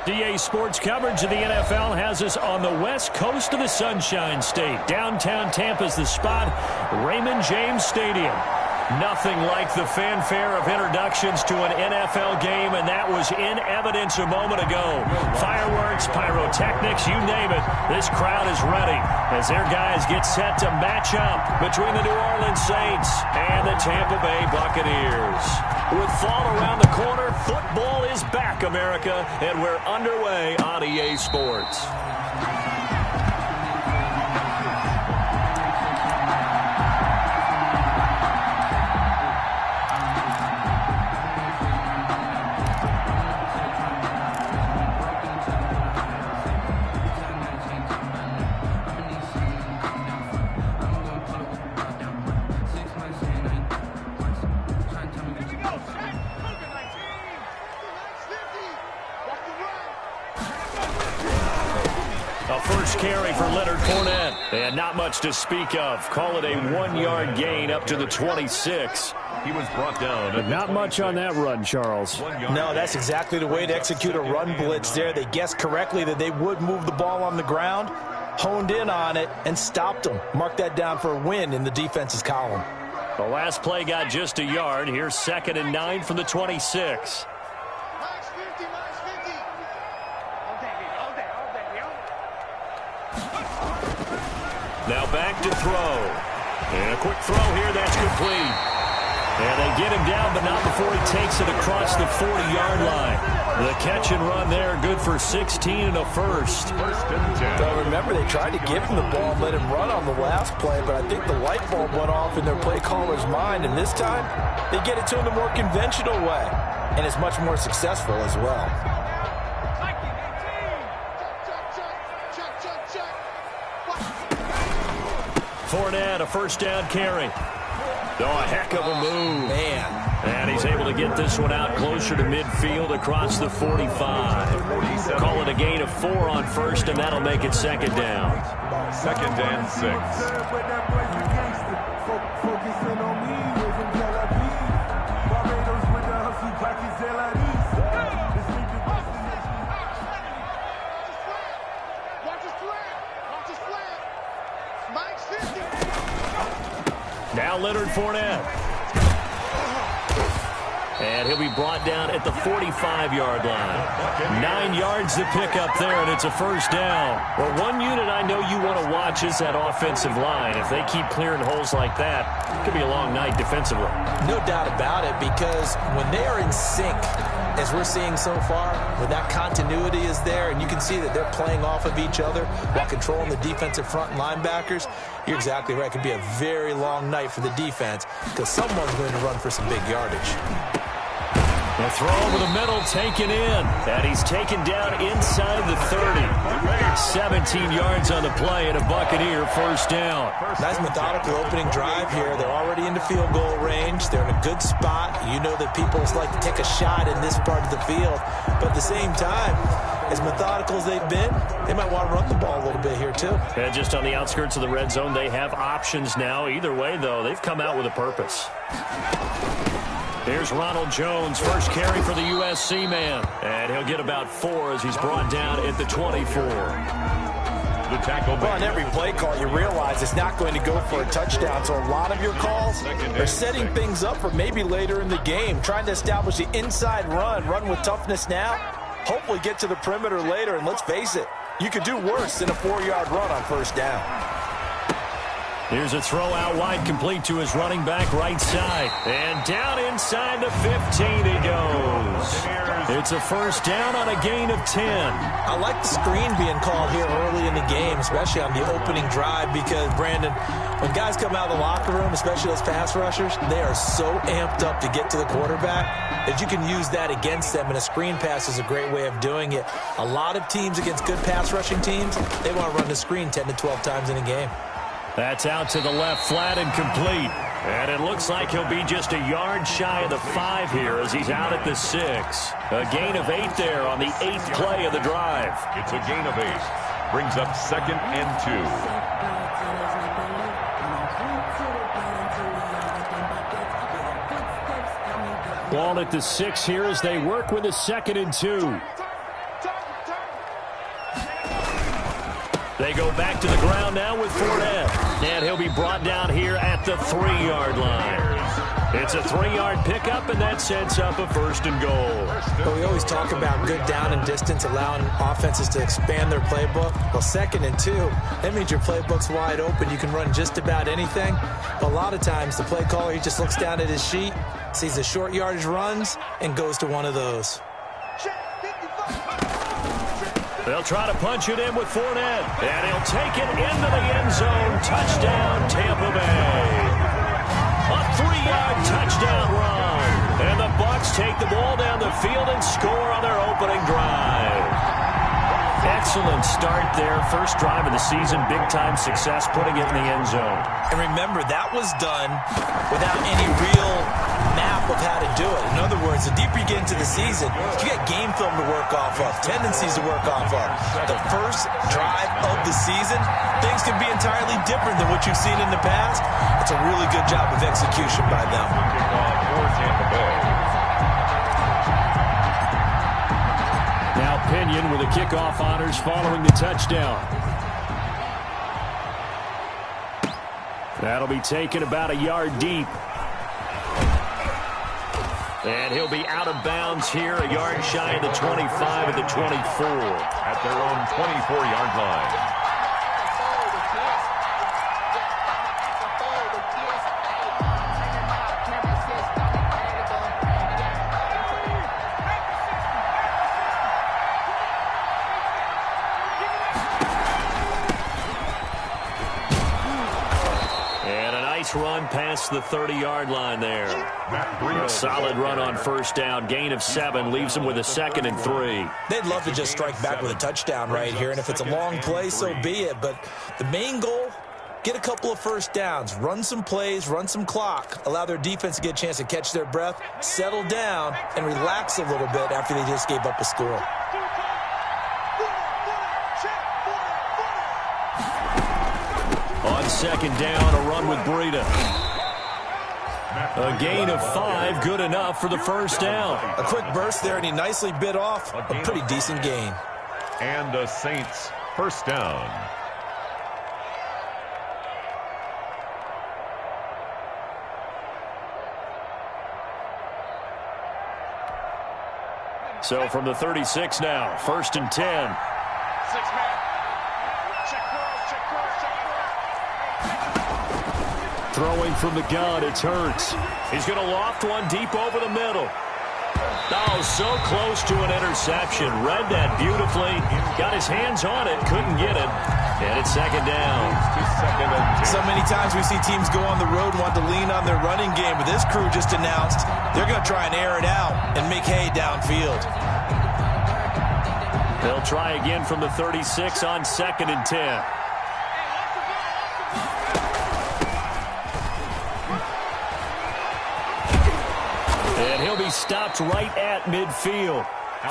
DA Sports coverage of the NFL has us on the west coast of the Sunshine State. Downtown Tampa's the spot, Raymond James Stadium. Nothing like the fanfare of introductions to an NFL game, and that was in evidence a moment ago. Fireworks, pyrotechnics, you name it. This crowd is ready as their guys get set to match up between the New Orleans Saints and the Tampa Bay Buccaneers. With fall around the corner, football is back, America, and we're underway on EA Sports. Carry for Leonard Fournette, and not much to speak of. Call it a 1-yard gain up to the 26. He was brought down. But not much on that run, Charles. No, that's exactly the way to execute a run blitz there. They guessed correctly that they would move the ball on the ground, honed in on it, and stopped them. Mark that down for a win in the defense's column. The last play got just a yard. Here's 2nd and 9 from the 26. Now back to throw. And a quick throw here, that's complete. And they get him down, but not before he takes it across the 40-yard line. The catch and run there, good for 16 and a first. Well, remember, they tried to give him the ball and let him run on the last play, but I think the light bulb went off in their play caller's mind, and this time they get it to him the more conventional way, and it's much more successful as well. Fournette, a first down carry. Oh, a heck of a move. Man. And he's able to get this one out closer to midfield across the 45. Call it a gain of 4 on first, and that'll make it 2nd down. 2nd and 6. Now Leonard Fournette. And he'll be brought down at the 45-yard line. 9 yards to pick up there, and it's a first down. Well, one unit I know you want to watch is that offensive line. If they keep clearing holes like that, it could be a long night defensively. No doubt about it, because when they are in sync, as we're seeing so far, when that continuity is there, and you can see that they're playing off of each other while controlling the defensive front linebackers, you're exactly right. It could be a very long night for the defense because someone's going to run for some big yardage. The throw over the middle taken in, and he's taken down inside the 30. 17 yards on the play and a Buccaneer first down. Nice methodical opening drive here. They're already into field goal range. They're in a good spot. You know that people like to take a shot in this part of the field, but at the same time, as methodical as they've been, they might want to run the ball a little bit here too. And just on the outskirts of the red zone, they have options now. Either way, though, they've come out with a purpose. Here's Ronald Jones, first carry for the USC man. And he'll get about 4 as he's brought down at the 24. The tackle. Well, on every play call, you realize it's not going to go for a touchdown. So a lot of your calls are setting things up for maybe later in the game, trying to establish the inside run with toughness now, hopefully get to the perimeter later. And let's face it, you could do worse than a 4-yard run on first down. Here's a throw out wide, complete to his running back right side. And down inside the 15 he goes. It's a first down on a gain of 10. I like the screen being called here early in the game, especially on the opening drive, because, Brandon, when guys come out of the locker room, especially those pass rushers, they are so amped up to get to the quarterback that you can use that against them, and a screen pass is a great way of doing it. A lot of teams against good pass rushing teams, they want to run the screen 10 to 12 times in a game. That's out to the left, flat and complete. And it looks like he'll be just a yard shy of the 5 here as he's out at the 6. A gain of 8 there on the 8th play of the drive. It's a gain of 8. Brings up 2nd and 2. Ball at the 6 here as they work with a 2nd and 2. They go back to the ground now with Fournette. And he'll be brought down here at the 3-yard line. It's a 3-yard pickup, and that sets up a 1st and goal. Well, we always talk about good down and distance, allowing offenses to expand their playbook. Well, 2nd and 2, that means your playbook's wide open. You can run just about anything. But a lot of times, the play caller, he just looks down at his sheet, sees the short yardage runs, and goes to one of those. They'll try to punch it in with Fournette, and he'll take it into the end zone. Touchdown, Tampa Bay. A 3-yard touchdown run. And the Bucs take the ball down the field and score on their opening drive. Excellent start there. First drive of the season. Big-time success putting it in the end zone. And remember, that was done without any real map of how to do it. In other words, the deeper you get into the season, you got game film to work off of, tendencies to work off of. The first drive of the season, things can be entirely different than what you've seen in the past. It's a really good job of execution by them. Now Pinion with the kickoff honors following the touchdown. That'll be taken about a yard deep. And he'll be out of bounds here, a yard shy of the 25 of the 24. At their own 24-yard line. Run past the 30-yard line there. A solid run on first down. Gain of 7 leaves them with a 2nd and 3. They'd love to just strike back with a touchdown right here, and if it's a long play, so be it. But the main goal, get a couple of first downs, run some plays, run some clock, allow their defense to get a chance to catch their breath, settle down, and relax a little bit after they just gave up a score. On 2nd down, a run with Breida. A gain of 5, good enough for the first down. A quick burst there, and he nicely bit off a pretty decent gain. And the Saints first down. So from the 36 now, 1st and 10. Throwing from the gun, it's Hurts. He's going to loft one deep over the middle. Oh, so close to an interception. Read that beautifully. Got his hands on it, couldn't get it. And it's 2nd down. So many times we see teams go on the road and want to lean on their running game, but this crew just announced they're going to try and air it out and make hay downfield. They'll try again from the 36 on 2nd and 10. And he'll be stopped right at midfield.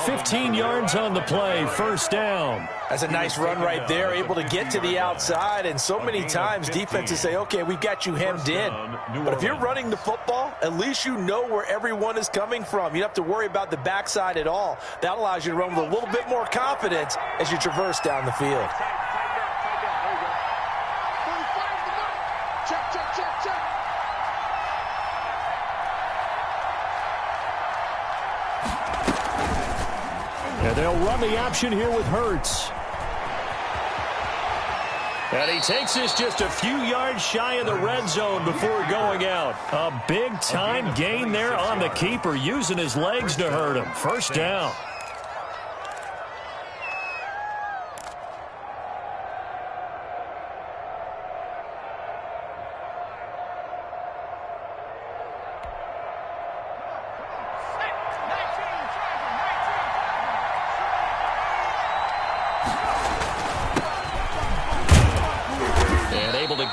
15 yards on the play, first down. That's a nice run right there, able to get to the outside. And so many times defenses say, okay, we've got you hemmed in. But if you're running the football, at least you know where everyone is coming from. You don't have to worry about the backside at all. That allows you to run with a little bit more confidence as you traverse down the field. And they'll run the option here with Hurts. And he takes this just a few yards shy of the red zone before going out. A big-time gain there on the keeper, using his legs to hurt him. First down.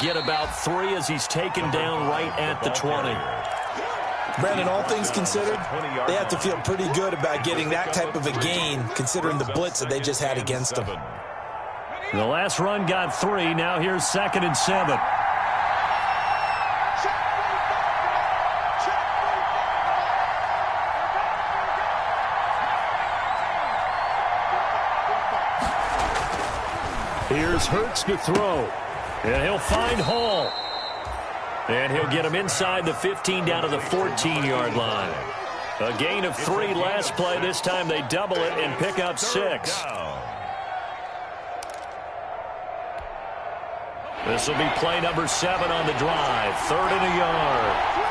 Get about 3 as he's taken down right at the 20. Brandon, all things considered, they have to feel pretty good about getting that type of a gain, considering the blitz that they just had against them. The last run got 3. Now here's 2nd and 7. Here's Here's Hurts to throw. And he'll find Hall. And he'll get him inside the 15 down to the 14-yard line. A gain of 3 last play. This time they double it and pick up 6. This will be play number 7 on the drive. 3rd and a yard.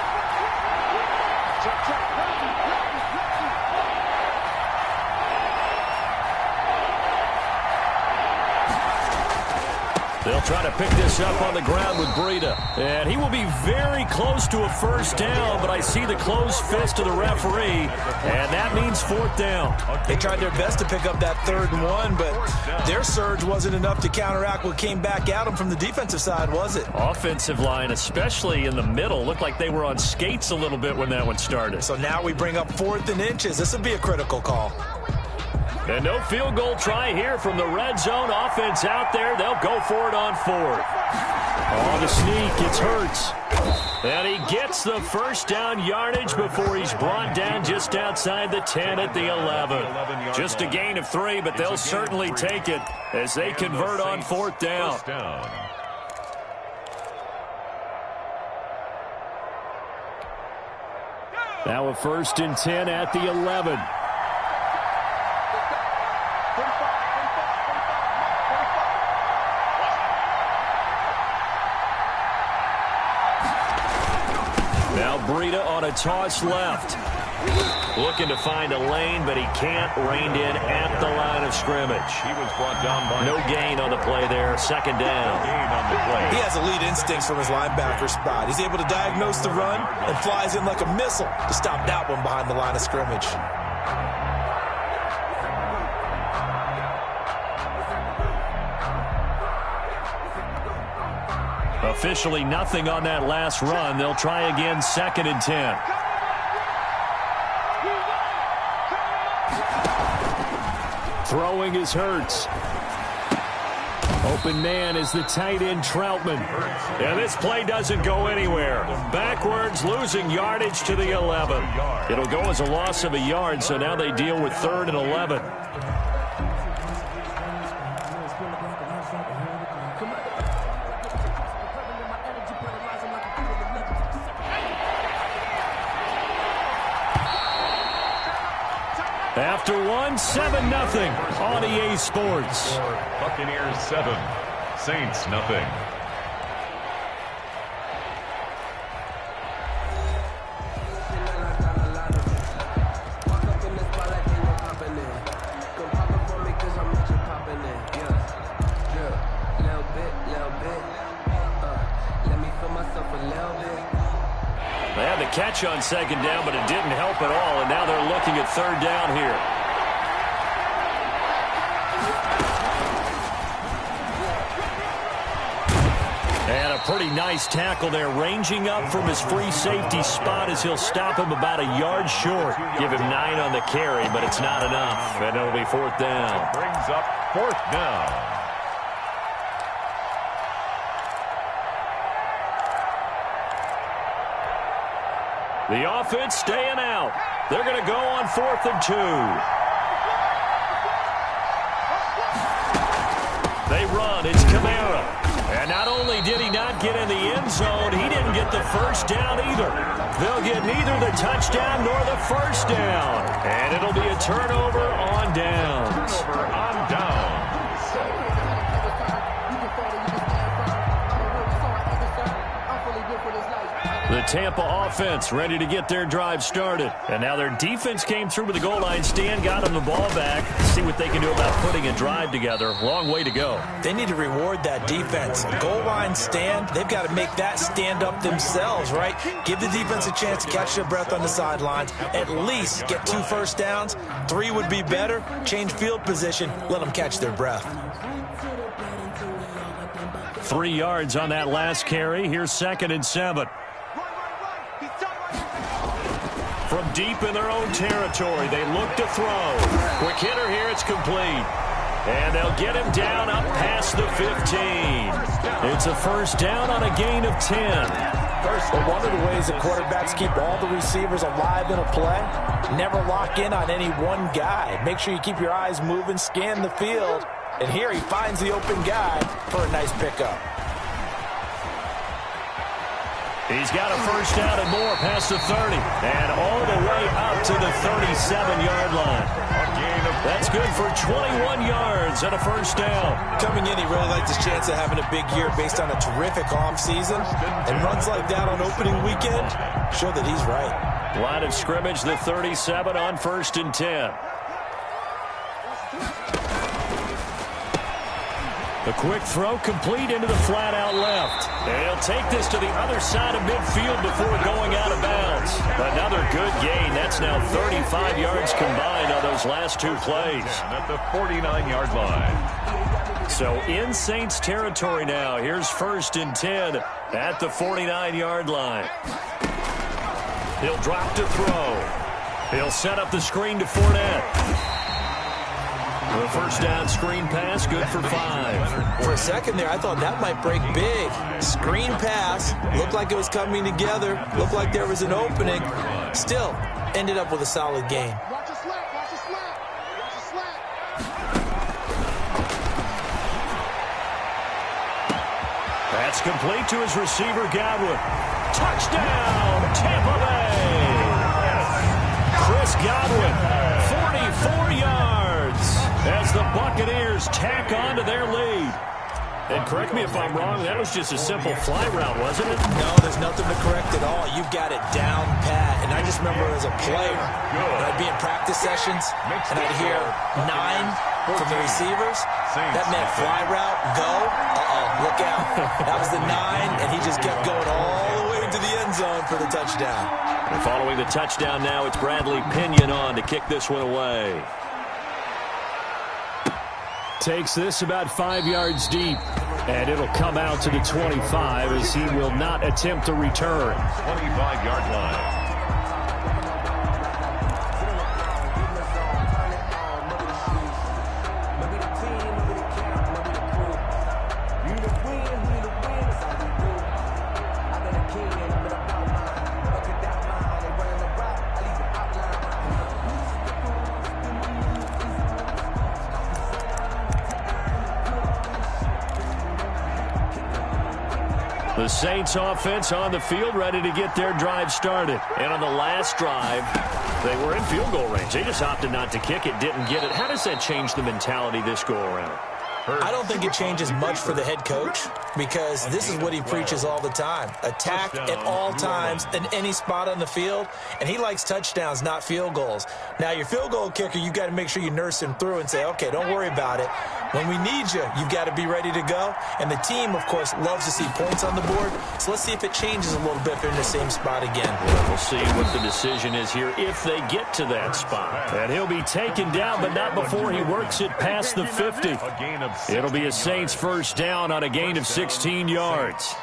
They'll try to pick this up on the ground with Breida. And he will be very close to a first down, but I see the closed fist of the referee, and that means 4th down. They tried their best to pick up that 3rd and 1, but their surge wasn't enough to counteract what came back at them from the defensive side, was it? Offensive line, especially in the middle, looked like they were on skates a little bit when that one started. So now we bring up 4th and inches. This would be a critical call. And no field goal try here from the red zone. Offense out there. They'll go for it on 4th. On the sneak, it's Hurts. And he gets the first down yardage before he's brought down just outside the 10 at the 11. Just a gain of 3, but they'll certainly take it as they convert on 4th down. Now a 1st and 10 at the 11. Breida on a toss left. Looking to find a lane, but he can't. Reined in at the line of scrimmage. He was brought down by no gain on the play there. 2nd down. Gain on the play. He has elite instincts from his linebacker spot. He's able to diagnose the run and flies in like a missile to stop that one behind the line of scrimmage. Officially nothing on that last run. They'll try again 2nd and 10. Throwing is Hurts. Open man is the tight end Troutman. And this play doesn't go anywhere. Backwards, losing yardage to the 11. It'll go as a loss of a yard, so now they deal with 3rd and 11. After 1, 7-0 on EA Sports. Buccaneers 7, Saints nothing. They had the catch on 2nd down, but it didn't help at all, and now they're looking at 3rd down here. And a pretty nice tackle there, ranging up from his free safety spot as he'll stop him about a yard short. Give him 9 on the carry, but it's not enough, and it'll be 4th down. Brings up 4th down. The offense staying out. They're going to go on 4th and 2. They run. It's Kamara. And not only did he not get in the end zone, he didn't get the first down either. They'll get neither the touchdown nor the first down. And it'll be a turnover on downs. Turnover on downs. The Tampa offense ready to get their drive started. And now their defense came through with the goal line stand, got them the ball back. See what they can do about putting a drive together. Long way to go. They need to reward that defense. Goal line stand, they've got to make that stand up themselves, right? Give the defense a chance to catch their breath on the sidelines. At least get 2 first downs. 3 would be better. Change field position. Let them catch their breath. 3 yards on that last carry. Here's 2nd and 7. From deep in their own territory, they look to throw. Quick hitter here, it's complete. And they'll get him down up past the 15. It's a first down on a gain of 10. But one of the ways that quarterbacks keep all the receivers alive in a play, never lock in on any one guy. Make sure you keep your eyes moving, scan the field, And here he finds the open guy for a nice pickup. He's got a first down and more past the 30. And all the way up to the 37-yard line. That's good for 21 yards and a first down. Coming in, he really liked his chance of having a big year based on a terrific offseason. And runs like that on opening weekend show that he's right. Line of scrimmage, the 37 on 1st and 10. The quick throw complete into the flat out left. And he'll take this to the other side of midfield before going out of bounds. Another good gain. That's now 35 yards combined on those last two plays. At the 49-yard line. So in Saints territory now. Here's 1st and 10 at the 49-yard line. He'll drop to throw. He'll set up the screen to Fournette. The first down screen pass, good for 5. For a second there, I thought that might break big. Screen pass, looked like it was coming together, looked like there was an opening. Still, ended up with a solid gain. Watch a slant, watch a slant, watch a slant. That's complete to his receiver, Godwin. Touchdown, Tampa Bay! Chris Godwin, 44 yards. As the Buccaneers tack on to their lead. And correct me if I'm wrong, that was just a simple fly route, wasn't it? No, there's nothing to correct at all. You've got it down pat. And I just remember as a player, when I'd be in practice sessions, and I'd hear 9 from the receivers. That meant fly route, go. Look out. That was the 9, and he just kept going all the way to the end zone for the touchdown. And following the touchdown now, it's Bradley Pinion on to kick this one away. Takes this about 5 yards deep, and it'll come out to the 25 as he will not attempt a return. 25-yard line. The Saints offense on the field, ready to get their drive started. And on the last drive, they were in field goal range. They just opted not to kick it, didn't get it. How does that change the mentality this go around? I don't think it changes much for the head coach because this is what he preaches all the time. Attack at all times in any spot on the field, and he likes touchdowns, not field goals. Now, your field goal kicker, you've got to make sure you nurse him through and say, okay, don't worry about it. When we need you, you've got to be ready to go. And the team, of course, loves to see points on the board. So let's see if it changes a little bit if they're in the same spot again. We'll see what the decision is here if they get to that spot. And he'll be taken down, but not before he works it past the 50. It'll be a Saints first down on a gain of 16 yards.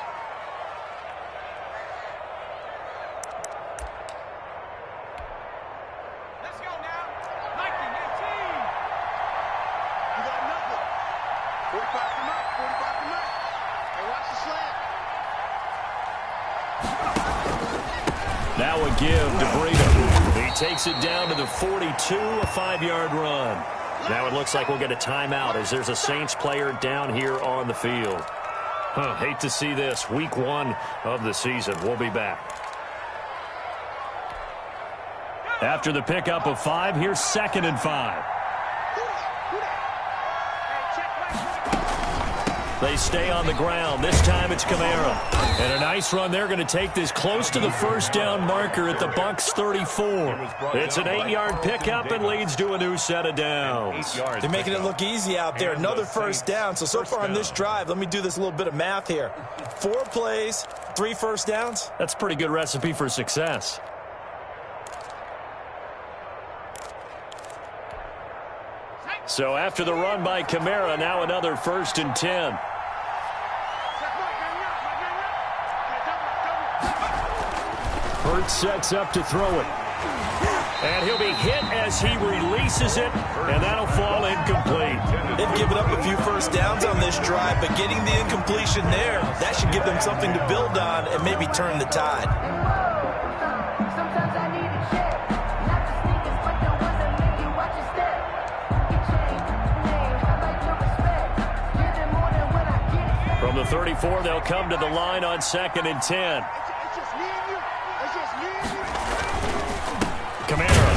Now a give to Breida. He takes it down to the 42, a 5-yard run. Now it looks like we'll get a timeout as there's a Saints player down here on the field. Hate to see this. Week 1 of the season. We'll be back. After the pickup of 5, here's 2nd and 5. They stay on the ground. This time it's Kamara. And a nice run. They're going to take this close to the first down marker at the Bucs 34. It's an 8-yard pickup and leads to a new set of downs. They're making it look easy out there. Another first down. So far on this drive, let me do this little bit of math here. 4 plays, 3 first downs. That's a pretty good recipe for success. So after the run by Kamara, now another 1st and 10. Hurts sets up to throw it. And he'll be hit as he releases it, and that'll fall incomplete. They've given up a few first downs on this drive, but getting the incompletion there, that should give them something to build on and maybe turn the tide. 34, they'll come to the line on 2nd and 10. It's just me and you. It's just me and you. Kamara.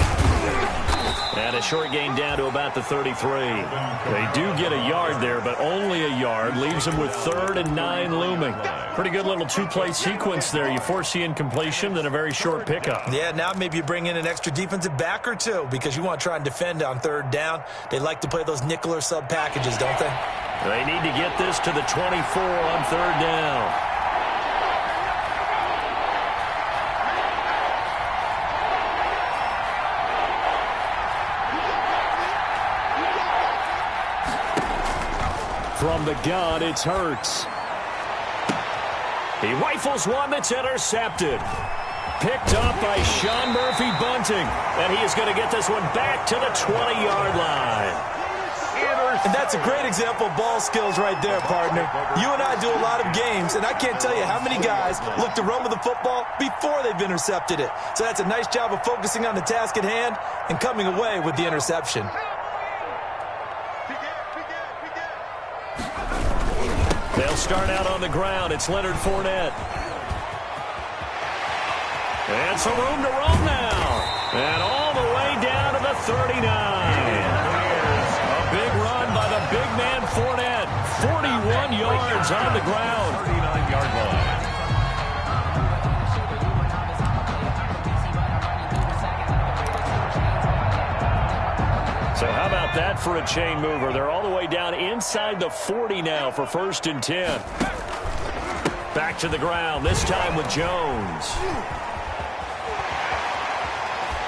And a short gain down to about the 33. They do get a yard there, but only a yard. Leaves them with 3rd and 9 looming. Pretty good little two-play sequence there. You force the incompletion, then a very short pickup. Yeah, now maybe you bring in an extra defensive back or two because you want to try and defend on 3rd down. They like to play those nickel or sub packages, don't they? They need to get this to the 24 on 3rd down. From the gun, it's Hurts. He rifles one that's intercepted. Picked up by Sean Murphy-Bunting. And he is going to get this one back to the 20-yard line. And that's a great example of ball skills right there, partner. You and I do a lot of games, and I can't tell you how many guys look to run with the football before they've intercepted it. So that's a nice job of focusing on the task at hand and coming away with the interception. They'll start out on the ground. It's Leonard Fournette. And some room to roam now. And all the way down to the 39. A big run by the big man Fournette. 41 yards on the ground. 39-yard line. So how about that for a chain mover? They're all the way down inside the 40 now for 1st and 10. Back to the ground, this time with Jones.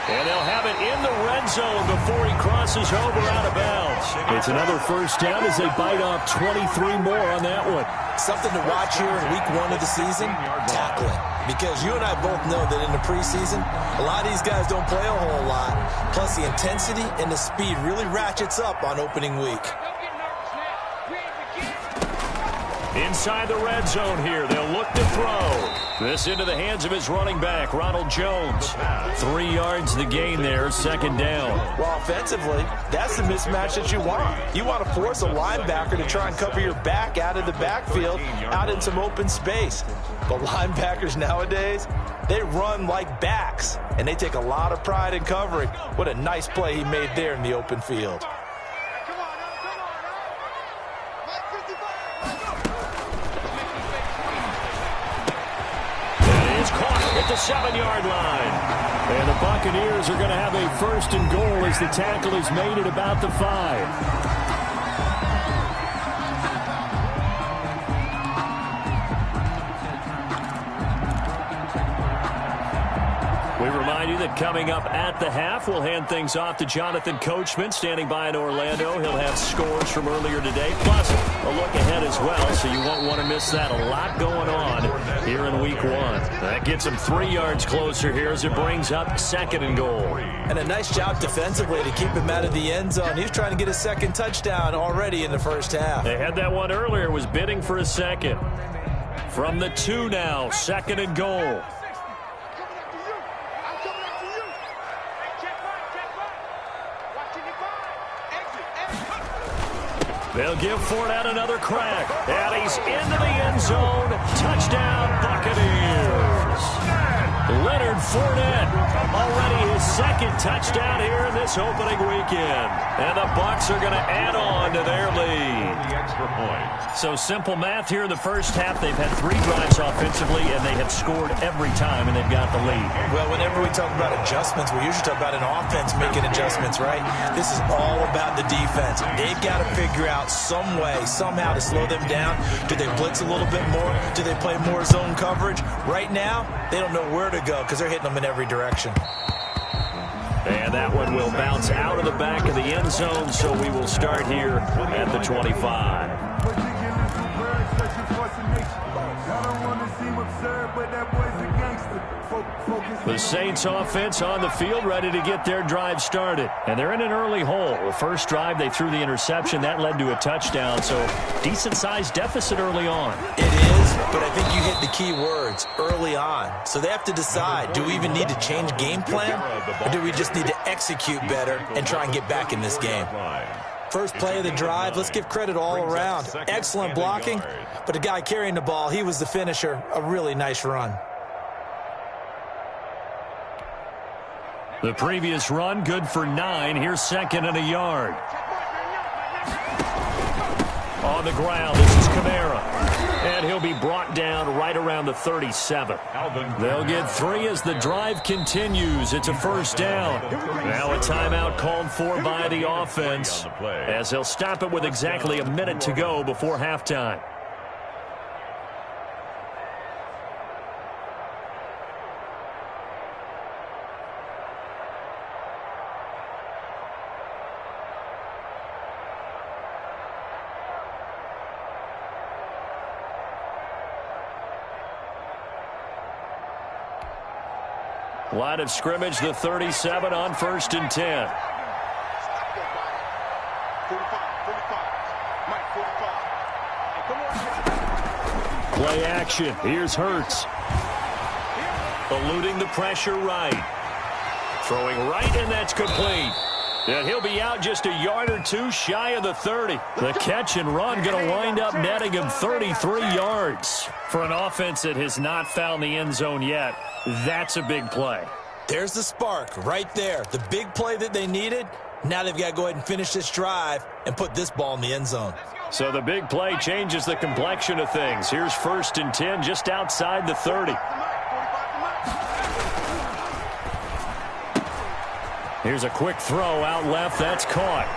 And they'll have it in the red zone before he crosses over out of bounds. It's another 1st down as they bite off 23 more on that one. Something to watch here in week 1 of the season, tackling. Because you and I both know that in the preseason, a lot of these guys don't play a whole lot. Plus, the intensity and the speed really ratchets up on opening week. Inside the red zone here, they'll look to throw. This into the hands of his running back, Ronald Jones. 3 yards the gain there, 2nd down. Well, offensively, that's the mismatch that you want. You want to force a linebacker to try and cover your back out of the backfield, out in some open space. But linebackers nowadays, they run like backs, and they take a lot of pride in covering. What a nice play he made there in the open field. At the 7-yard line. And the Buccaneers are going to have a 1st and goal as the tackle is made at about the 5. We remind you that coming up at the half, we'll hand things off to Jonathan Coachman, standing by in Orlando. He'll have scores from earlier today, plus a look ahead as well, so you won't want to miss that. A lot going on here in week 1. That gets him 3 yards closer here as it brings up 2nd and goal. And a nice job defensively to keep him out of the end zone. He was trying to get his 2nd touchdown already in the 1st half. They had that one earlier, was bidding for a 2nd. From the 2 now, 2nd and goal. They'll give Fournette another crack. And he's into the end zone. Touchdown, Buccaneers. Leonard Fournette, already his 2nd touchdown here in this opening weekend. And the Bucs are going to add on to their lead. The extra point. So simple math here in the 1st half. They've had 3 drives offensively, and they have scored every time, and they've got the lead. Well, whenever we talk about adjustments, we usually talk about an offense making adjustments, right? This is all about the defense. They've got to figure out some way, somehow to slow them down. Do they blitz a little bit more? Do they play more zone coverage? Right now, they don't know where to go because they're hitting them in every direction. And that one will bounce out of the back of the end zone, so we will start here at the 25. The Saints offense on the field, ready to get their drive started. And they're in an early hole. The first drive, they threw the interception. That led to a touchdown, so decent-sized deficit early on. It is, but I think you hit the key words, early on. So they have to decide, do we even need to change game plan, or do we just need to execute better and try and get back in this game? First play of the drive, let's give credit all around. Excellent blocking, but the guy carrying the ball, he was the finisher. A really nice run. The previous run, good for 9. Here's 2nd and a yard. On the ground, this is Kamara. And he'll be brought down right around the 37. They'll get 3 as the drive continues. It's a first down. Now a timeout called for by the offense, as they'll stop it with exactly a minute to go before halftime. Line of scrimmage, the 37 on 1st and 10. Play action. Here's Hurts. Eluding the pressure right. Throwing right, and that's complete. And he'll be out just a yard or 2 shy of the 30. The catch and run going to wind up netting him 33 yards. For an offense that has not found the end zone yet, that's a big play. There's the spark right there. The big play that they needed. Now they've got to go ahead and finish this drive and put this ball in the end zone. So the big play changes the complexion of things. Here's 1st and 10 just outside the 30. Here's a quick throw out left. That's caught.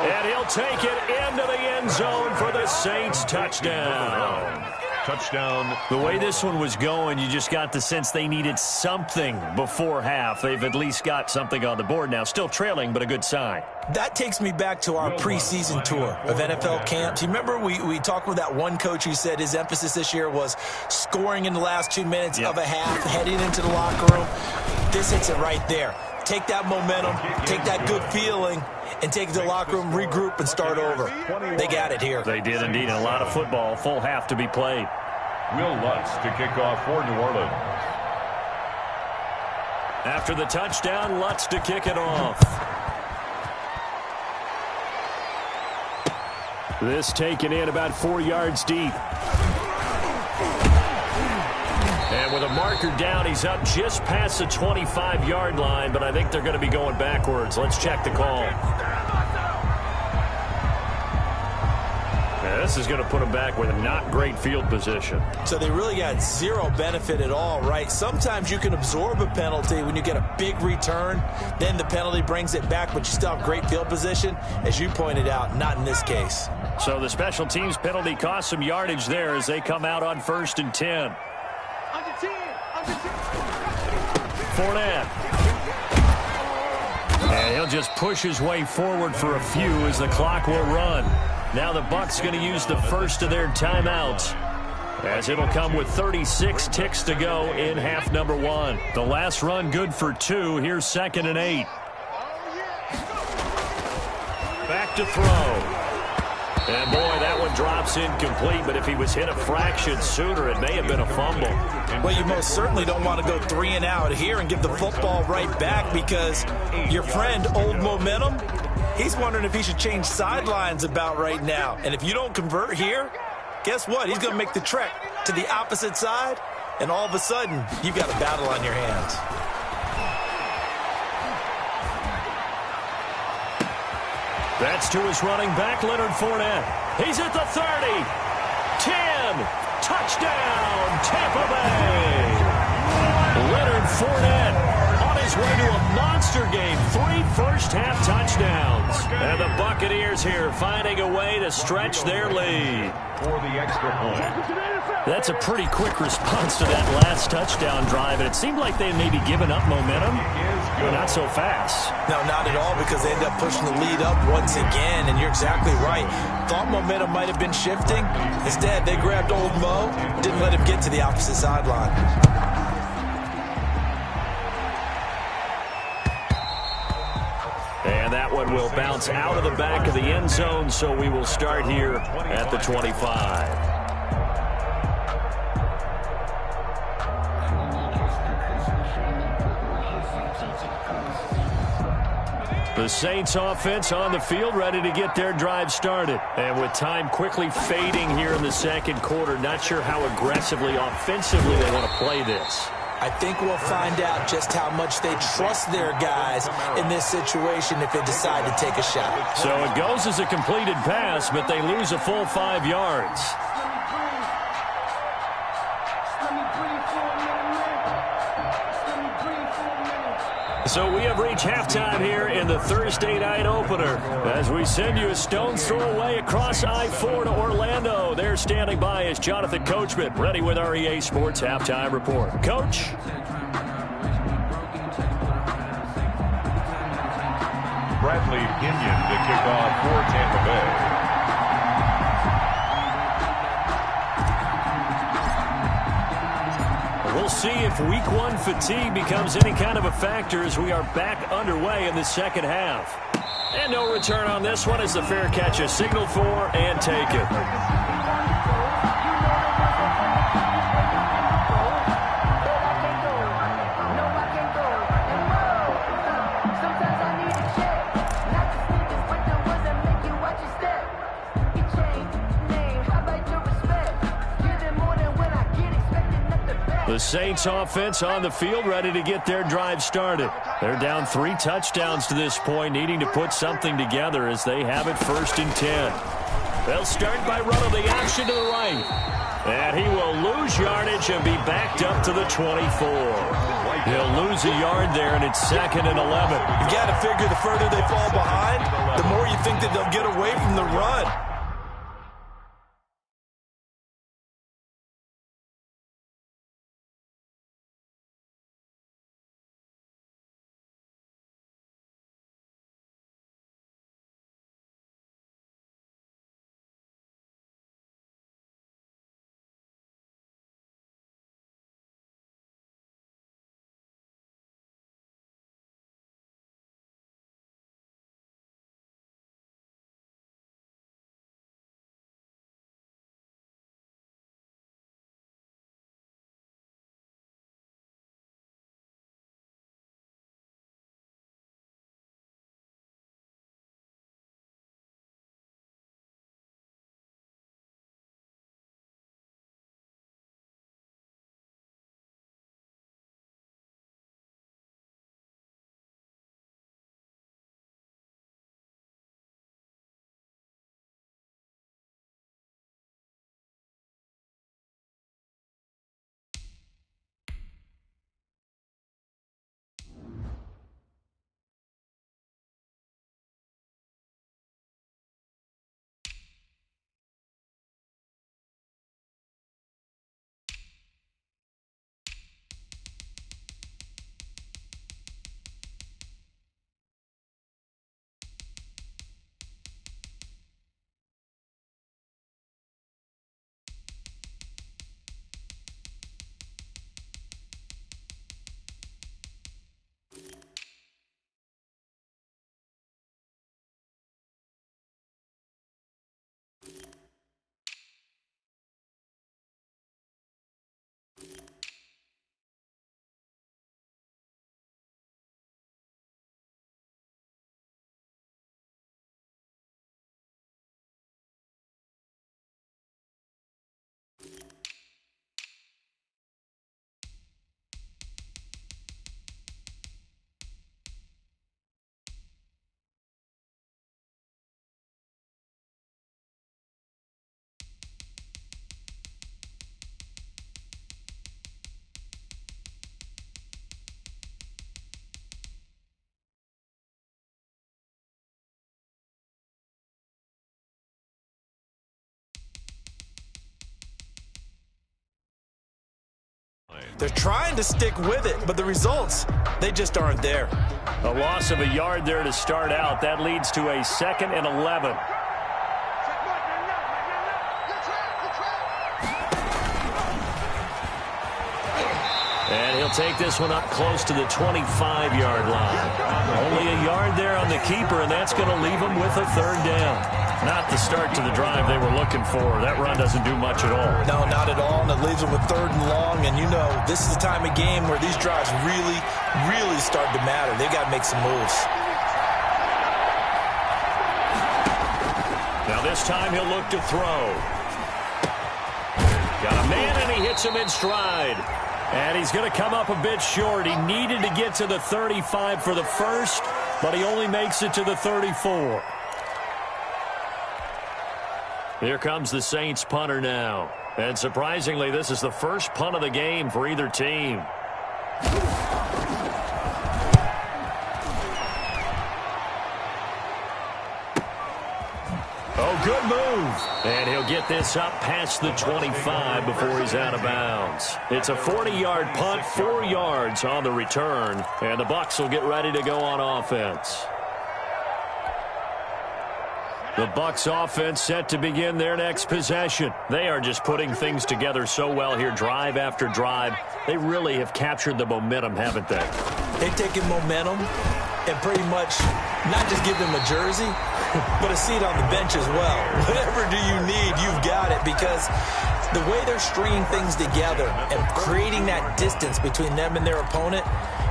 And he'll take it into the end zone for the Saints touchdown. Touchdown. The way this one was going, you just got the sense they needed something before half. They've at least got something on the board now. Still trailing, but a good sign. That takes me back to our preseason tour of NFL camps. You remember we talked with that one coach who said his emphasis this year was scoring in the last 2 minutes of a half, heading into the locker room. This hits it right there. Take that momentum, take that good feeling, and take it to the locker room, regroup, and start over. They got it here. They did indeed. A lot of football, full half to be played. Will Lutz to kick off for New Orleans. After the touchdown, Lutz to kick it off. This taken in about 4 yards deep. And with a marker down, he's up just past the 25-yard line, but I think they're going to be going backwards. Let's check the call. Yeah, this is going to put them back with a not great field position. So they really got zero benefit at all, right? Sometimes you can absorb a penalty when you get a big return. Then the penalty brings it back, but you still have great field position. As you pointed out, not in this case. So the special teams penalty cost some yardage there as they come out on 1st and 10. Fournette. And he'll just push his way forward for a few as the clock will run. Now the Bucs going to use the first of their timeouts, as it'll come with 36 ticks to go in half number 1. The last run good for 2. Here's 2nd and 8. Back to throw. And, boy, that one drops incomplete, but if he was hit a fraction sooner, it may have been a fumble. Well, you most certainly don't want to go 3 and out here and give the football right back, because your friend, Old Momentum, he's wondering if he should change sidelines about right now. And if you don't convert here, guess what? He's going to make the trek to the opposite side, and all of a sudden, you've got a battle on your hands. That's to his running back, Leonard Fournette. He's at the 30. 10. Touchdown, Tampa Bay. Leonard Fournette on his way to a monster game. 3 first-half touchdowns. And the Buccaneers here finding a way to stretch their lead. For the extra point. That's a pretty quick response to that last touchdown drive, and it seemed like they had maybe given up momentum, but not so fast. No, not at all, because they ended up pushing the lead up once again, and you're exactly right. Thought momentum might have been shifting. Instead, they grabbed Old Mo, didn't let him get to the opposite sideline. And that one will bounce out of the back of the end zone, so we will start here at the 25. The Saints offense on the field, ready to get their drive started. And with time quickly fading here in the second quarter, not sure how aggressively, offensively they want to play this. I think we'll find out just how much they trust their guys in this situation if they decide to take a shot. So it goes as a completed pass, but they lose a full 5 yards. So we have reached halftime here in the Thursday night opener as we send you a stone's throw away across I-4 to Orlando. There standing by is Jonathan Coachman, ready with our EA Sports Halftime Report. Coach? Bradley Pinion to kick off for Tampa Bay. We'll see if week one fatigue becomes any kind of a factor as we are back underway in the second half. And no return on this one as the fair catch is signaled for and taken. The Saints offense on the field ready to get their drive started. They're down 3 touchdowns to this point, needing to put something together as they have it 1st and 10. They'll start by running the action to the right. And he will lose yardage and be backed up to the 24. He'll lose a yard there, and it's 2nd and 11. You got to figure the further they fall behind, the more you think that they'll get away from the run. They're trying to stick with it, but the results, they just aren't there. A loss of a yard there to start out. That leads to a 2nd and 11. And he'll take this one up close to the 25-yard line. Only a yard there on the keeper, and that's going to leave him with a 3rd down. Not the start to the drive they were looking for. That run doesn't do much at all. No, not at all, and it leaves them with 3rd and long. And, you know, this is the time of game where these drives really, really start to matter. They got to make some moves. Now this time he'll look to throw. Got a man, and he hits him in stride. And he's going to come up a bit short. He needed to get to the 35 for the first, but he only makes it to the 34. Here comes the Saints punter now. And surprisingly, this is the first punt of the game for either team. Oh, good move. And he'll get this up past the 25 before he's out of bounds. It's a 40-yard punt, 4 yards on the return. And the Bucs will get ready to go on offense. The Bucs offense set to begin their next possession. They are just putting things together so well here, drive after drive. They really have captured the momentum, haven't they? They've taken momentum and pretty much not just give them a jersey, but a seat on the bench as well. Whatever do you need, you've got it, because the way they're stringing things together and creating that distance between them and their opponent,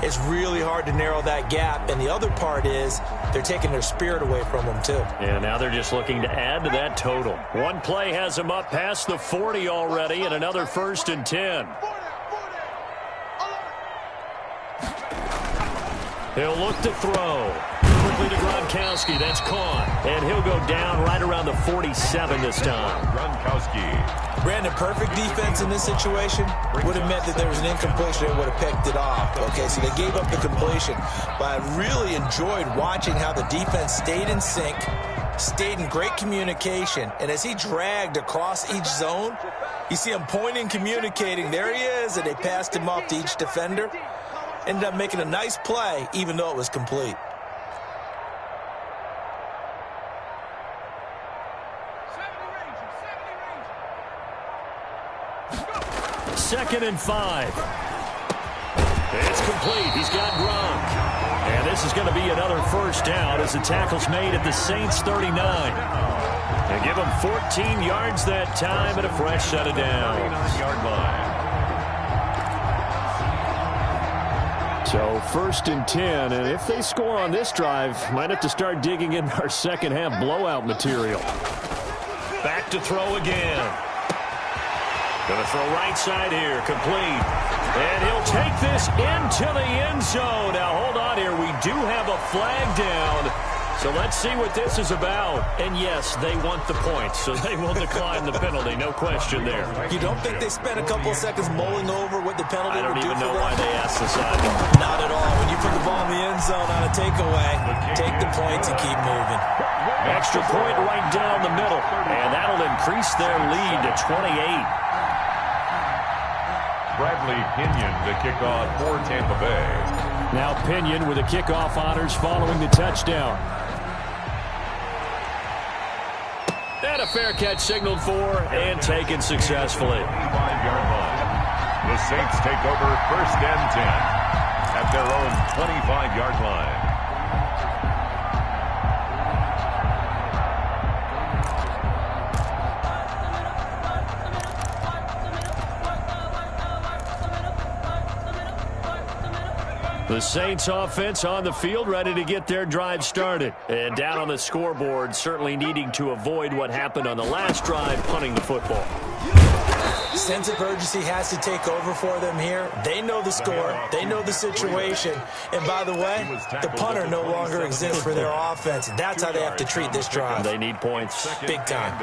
it's really hard to narrow that gap. And the other part is they're taking their spirit away from them, too. Yeah, now they're just looking to add to that total. One play has them up past the 40 already, and another 1st and 10. He'll look to throw. Quickly to Gronkowski. That's caught. And he'll go down right around the 47 this time. Gronkowski. Brandon, perfect defense in this situation would have meant that there was an incompletion and would have picked it off. Okay, so they gave up the completion. But I really enjoyed watching how the defense stayed in sync, stayed in great communication, and as he dragged across each zone, you see him pointing, communicating. There he is, and they passed him off to each defender. Ended up making a nice play, even though it was complete. Second and 5. It's complete. He's got Gronk. And this is going to be another first down as the tackle's made at the Saints 39. And give them 14 yards that time and a fresh set of downs. Yard line. So 1st and 10, and if they score on this drive, might have to start digging in our second half blowout material. Back to throw again. Going to throw right side here, complete. And he'll take this into the end zone. Now hold on here, we do have a flag down. So let's see what this is about. And yes, they want the points, so they will decline the penalty. No question there. You don't think they spent a couple of seconds mulling over what the penalty would do for them? I don't even know why they asked the sideline. Not at all. When you put the ball in the end zone on a takeaway, take the points and keep moving. Extra point right down the middle. And that'll increase their lead to 28. Bradley Pinion to kick off for Tampa Bay. Now Pinion with the kickoff honors following the touchdown. And a fair catch signaled for and taken successfully. 5-yard line. The Saints take over 1st and 10 at their own 25-yard line. The Saints offense on the field, ready to get their drive started. And down on the scoreboard, certainly needing to avoid what happened on the last drive, punting the football. Sense of urgency has to take over for them here. They know the score. They know the situation. And by the way, the punter no longer exists for their offense. That's how they have to treat this drive. They need points. Big time.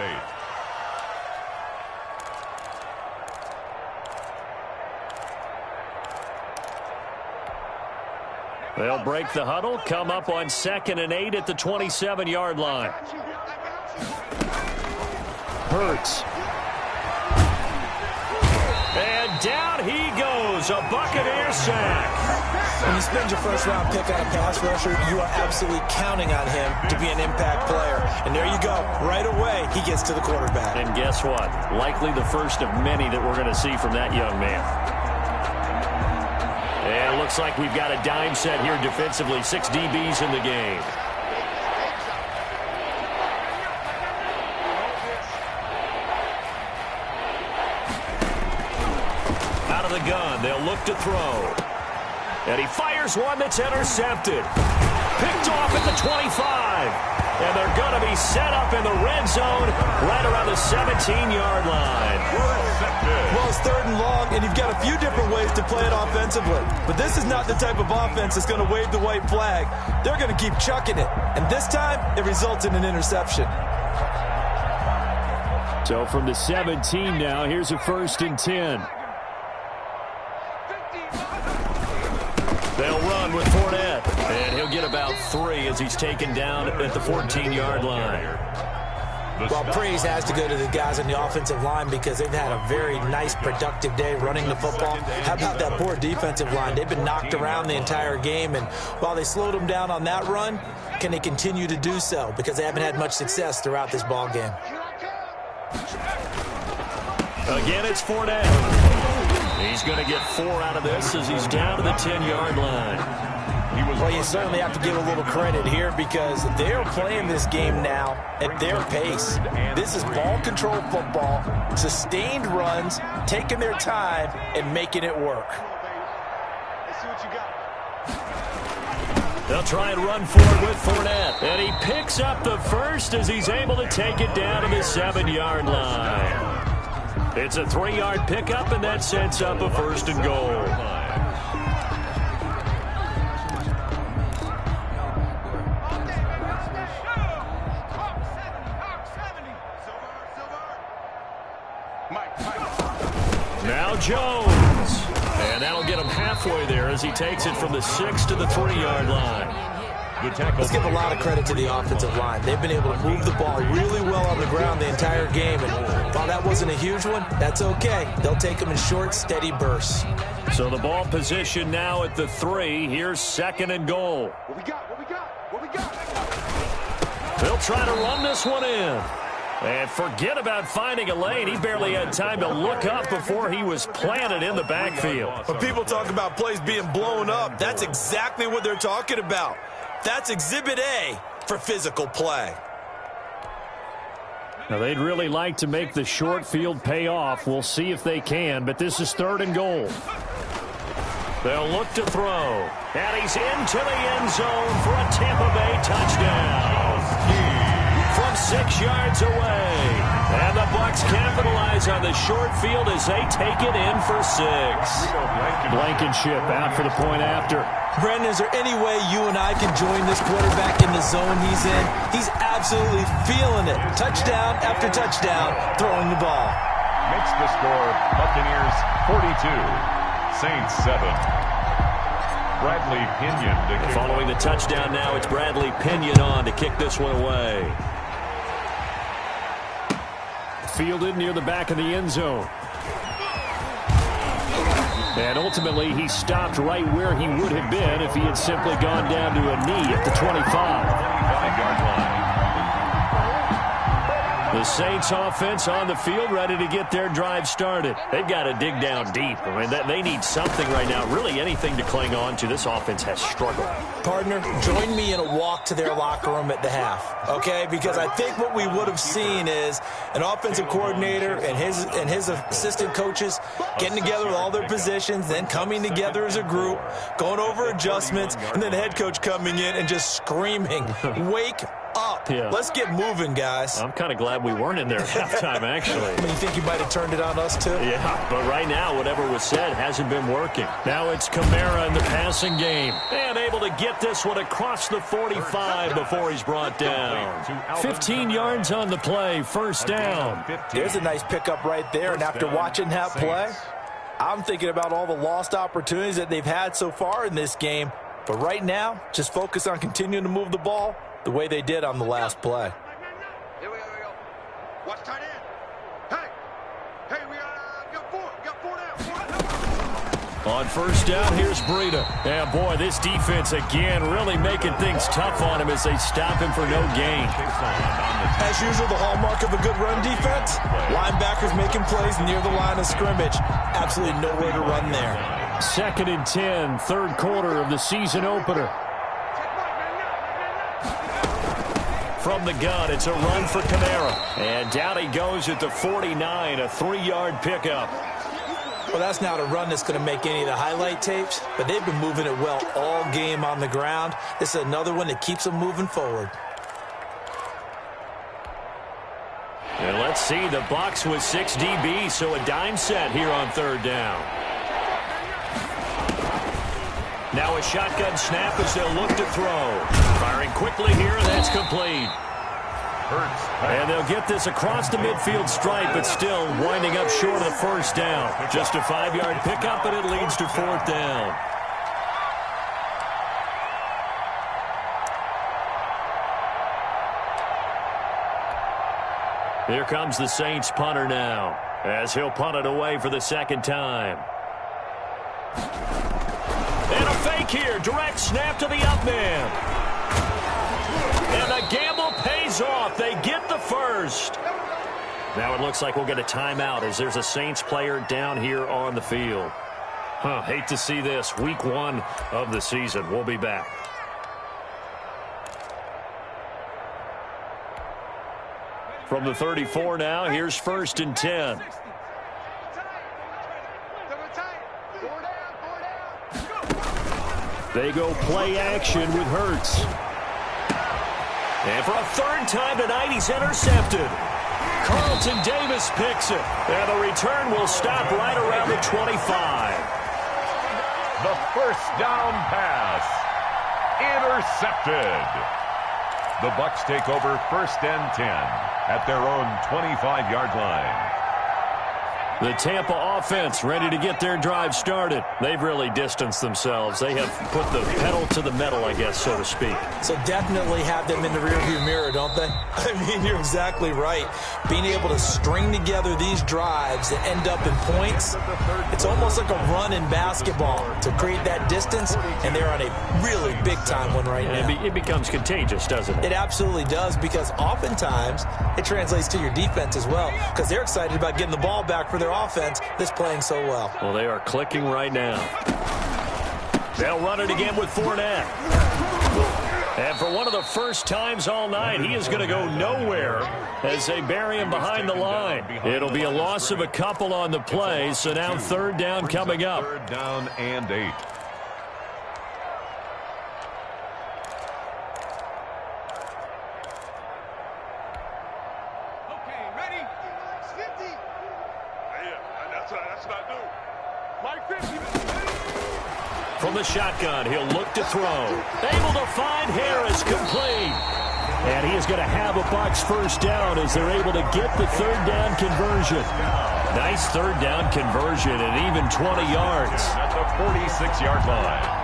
They'll break the huddle, come up on 2nd and 8 at the 27-yard line. Hurts. And down he goes, a Buccaneer sack. When you spend your first-round pick on a pass rusher, you are absolutely counting on him to be an impact player. And there you go. Right away, he gets to the quarterback. And guess what? Likely the first of many that we're going to see from that young man. And it looks like we've got a dime set here defensively. 6 DBs in the game. Out of the gun, they'll look to throw. And he fires one that's intercepted. Picked off at the 25. And they're going to be set up in the red zone right around the 17-yard line. Well, it's 3rd and long, and you've got a few different ways to play it offensively. But this is not the type of offense that's going to wave the white flag. They're going to keep chucking it. And this time, it results in an interception. So from the 17 now, here's a 1st and 10. They'll run with Fournette, and he'll get about 3 as he's taken down at the 14-yard line. Well, praise has to go to the guys on the offensive line because they've had a very nice, productive day running the football. How about that poor defensive line? They've been knocked around the entire game, and while they slowed them down on that run, can they continue to do so? Because they haven't had much success throughout this ball game. Again, it's Fournette. He's going to get 4 out of this as he's down to the 10-yard line. Well, you certainly have to give a little credit here because they're playing this game now at their pace. This is ball control football, sustained runs, taking their time, and making it work. Let's see what you got. They'll try and run forward with Fournette. And he picks up the 1st as he's able to take it down to the 7-yard line. It's a 3-yard pickup, and that sets up a 1st and goal. Now Jones. And that'll get him halfway there as he takes it from the 6 to the 3-yard line. Let's give a lot of credit to the offensive line. They've been able to move the ball really well on the ground the entire game. And while that wasn't a huge one, that's okay. They'll take them in short, steady bursts. So the ball position now at the 3. Here's 2nd and goal. What we got? What we got? What we got? They'll try to run this one in. And forget about finding a lane. He barely had time to look up before he was planted in the backfield. When people talk about plays being blown up, that's exactly what they're talking about. That's Exhibit A for physical play. Now, they'd really like to make the short field pay off. We'll see if they can, but this is 3rd and goal. They'll look to throw. And he's into the end zone for a Tampa Bay touchdown. From 6 yards away. And the Bucs capitalize on the short field as they take it in for 6. Blankenship out for the point after. Brandon, is there any way you and I can join this quarterback in the zone he's in? He's absolutely feeling it. Touchdown after touchdown, throwing the ball. Makes the score Buccaneers 42, Saints 7. Bradley Pinion to kick. Following the touchdown now, it's Bradley Pinion on to kick this one away. Fielded near the back of the end zone. And ultimately, he stopped right where he would have been if he had simply gone down to a knee at the 25-yard line. The Saints offense on the field ready to get their drive started. They've got to dig down deep. I mean, they need something right now, really anything to cling on to. This offense has struggled. Partner, join me in a walk to their locker room at the half, okay? Because I think what we would have seen is an offensive coordinator and his assistant coaches getting together with all their positions, then coming together as a group, going over adjustments, and then the head coach coming in and just screaming, "Wake up. Yeah. Let's get moving, guys." I'm kind of glad we weren't in there at halftime, actually. I mean, you think you might have turned it on us, too? Yeah, but right now, whatever was said hasn't been working. Now it's Kamara in the passing game. And able to get this one across the 45 before he's brought down. 15 yards on the play, 1st down. There's a nice pickup right there, and after watching that play, I'm thinking about all the lost opportunities that they've had so far in this game. But right now, just focus on continuing to move the ball the way they did on the last play. Here we go. Watch tight end. Hey, we got 4. We got 4 now. 4 now. On 1st down, here's Breida. And boy, this defense again really making things tough on him as they stop him for no gain. As usual, the hallmark of a good run defense, linebackers making plays near the line of scrimmage. Absolutely nowhere to run there. 2nd and 10, 3rd quarter of the season opener. From the gun, it's a run for Kamara. And down he goes at the 49, a 3-yard pickup. Well, that's not a run that's going to make any of the highlight tapes, but they've been moving it well all game on the ground. This is another one that keeps them moving forward. And let's see, the Bucs with 6 DBs, so a dime set here on 3rd down. Now a shotgun snap as they'll look to throw. Firing quickly here, and that's complete. And they'll get this across the midfield stripe, but still winding up short of the 1st down. Just a 5-yard pickup, and it leads to 4th down. Here comes the Saints punter now, as he'll punt it away for the 2nd time. And a fake here, direct snap to the up man. And the gamble pays off. They get the 1st. Now it looks like we'll get a timeout as there's a Saints player down here on the field. Hate to see this. Week 1 of the season. We'll be back. From the 34 now, here's 1st and 10. They go play action with Hurts. And for a 3rd time tonight, he's intercepted. Carlton Davis picks it. And the return will stop right around the 25. The 1st down pass. Intercepted. The Bucs take over 1st and 10 at their own 25-yard line. The Tampa offense ready to get their drive started. They've really distanced themselves. They have put the pedal to the metal, I guess, so to speak. So definitely have them in the rearview mirror, don't they? I mean, you're exactly right. Being able to string together these drives that end up in points, it's almost like a run in basketball to create that distance, and they're on a really big-time one right now. It becomes contagious, doesn't it? It absolutely does, because oftentimes it translates to your defense as well, because they're excited about getting the ball back for their offense that's playing so well. Well, they are clicking right now. They'll run it again with Fournette. And for one of the first times all night, he is going to go nowhere as they bury him behind the line. It'll be a loss of a couple on the play, so now 3rd down coming up. 3rd down and 8. From the shotgun, he'll look to throw. Able to find Harris, complete. And he is going to have a Bucs 1st down as they're able to get the 3rd down conversion. Nice 3rd down conversion and even 20 yards. At the 46-yard line.